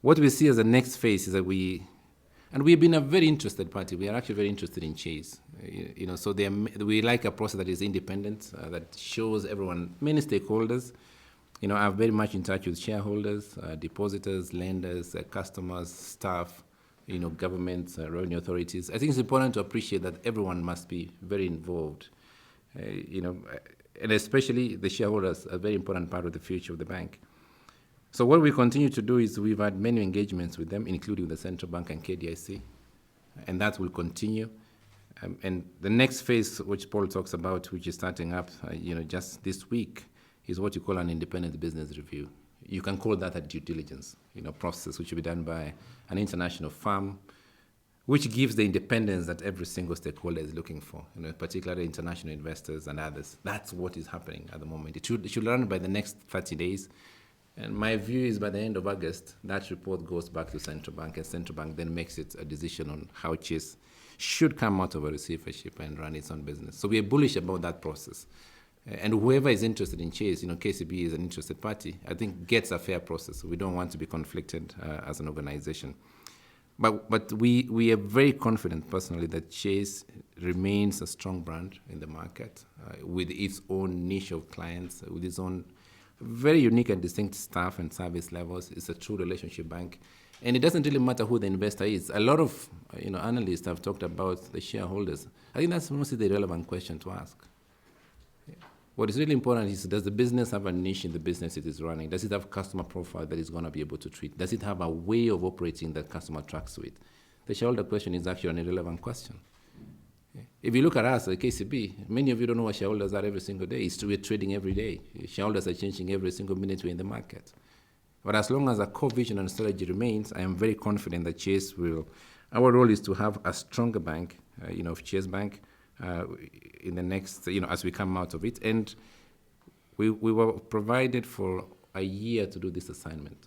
what we see as the next phase is that we've been a very interested party. We are actually very interested in Chase. So we like a process that is independent, that shows everyone, many stakeholders. I'm very much in touch with shareholders, depositors, lenders, customers, staff, governments, revenue authorities. I think it's important to appreciate that everyone must be very involved. And especially the shareholders are a very important part of the future of the bank. So what we continue to do is we've had many engagements with them, including the central bank and KDIC, and that will continue. And the next phase, which Paul talks about, which is starting up, just this week, is what you call an independent business review. You can call that a due diligence, process, which will be done by an international firm, which gives the independence that every single stakeholder is looking for, particularly international investors and others. That's what is happening at the moment. It should run by the next 30 days. And my view is by the end of August, that report goes back to central bank, and central bank then makes it a decision on how Chase should come out of a receivership and run its own business. So we are bullish about that process. And whoever is interested in Chase, KCB is an interested party, I think gets a fair process. We don't want to be conflicted as an organization. But we are very confident personally that Chase remains a strong brand in the market with its own niche of clients, with its own very unique and distinct staff and service levels. It's a true relationship bank. And it doesn't really matter who the investor is. A lot of analysts have talked about the shareholders. I think that's mostly the relevant question to ask. What is really important is, does the business have a niche in the business it is running? Does it have a customer profile that it's going to be able to treat? Does it have a way of operating that customer tracks with? The shareholder question is actually an irrelevant question. If you look at us at KCB, many of you don't know what shareholders are every single day. We're trading every day. Shareholders are changing every single minute we're in the market. But as long as our core vision and strategy remains, I am very confident that Chase will. Our role is to have a stronger bank, of Chase Bank, in the next, as we come out of it. And we were provided for a year to do this assignment.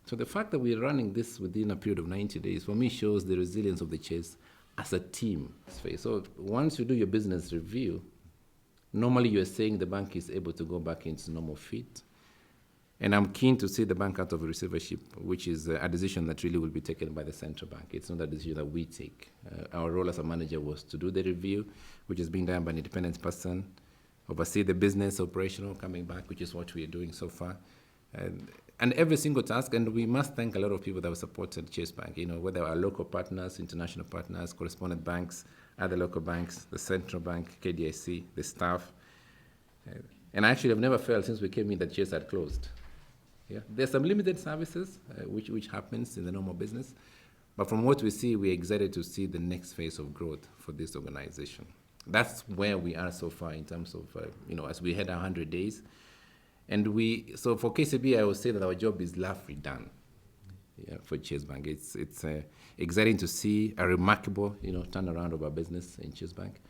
So the fact that we're running this within a period of 90 days, for me, shows the resilience of the Chase as a team. So once you do your business review, normally you're saying the bank is able to go back into normal fit. And I'm keen to see the bank out of receivership, which is a decision that really will be taken by the central bank. It's not a decision that we take. Our role as a manager was to do the review, which is being done by an independent person, oversee the business operational coming back, which is what we are doing so far. And every single task, and we must thank a lot of people that have supported Chase Bank, whether our local partners, international partners, correspondent banks, other local banks, the central bank, KDIC, the staff. And actually, I've never felt since we came in that Chase had closed. Yeah, there's some limited services, which happens in the normal business. But from what we see, we're excited to see the next phase of growth for this organization. That's where we are so far in terms of, as we head 100 days. And so for KCB, I would say that our job is largely done. For Chase Bank. It's exciting to see a remarkable, turnaround of our business in Chase Bank.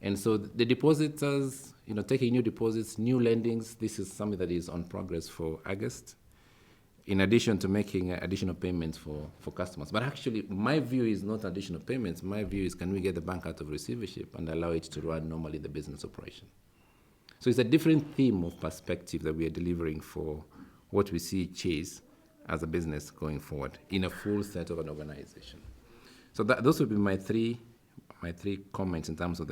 And so the depositors, taking new deposits, new lendings, this is something that is on progress for August, in addition to making additional payments for customers. But actually, my view is not additional payments. My view is, can we get the bank out of receivership and allow it to run normally the business operation? So it's a different theme of perspective that we are delivering for what we see Chase as a business going forward in a full set of an organization. So those would be my three comments in terms of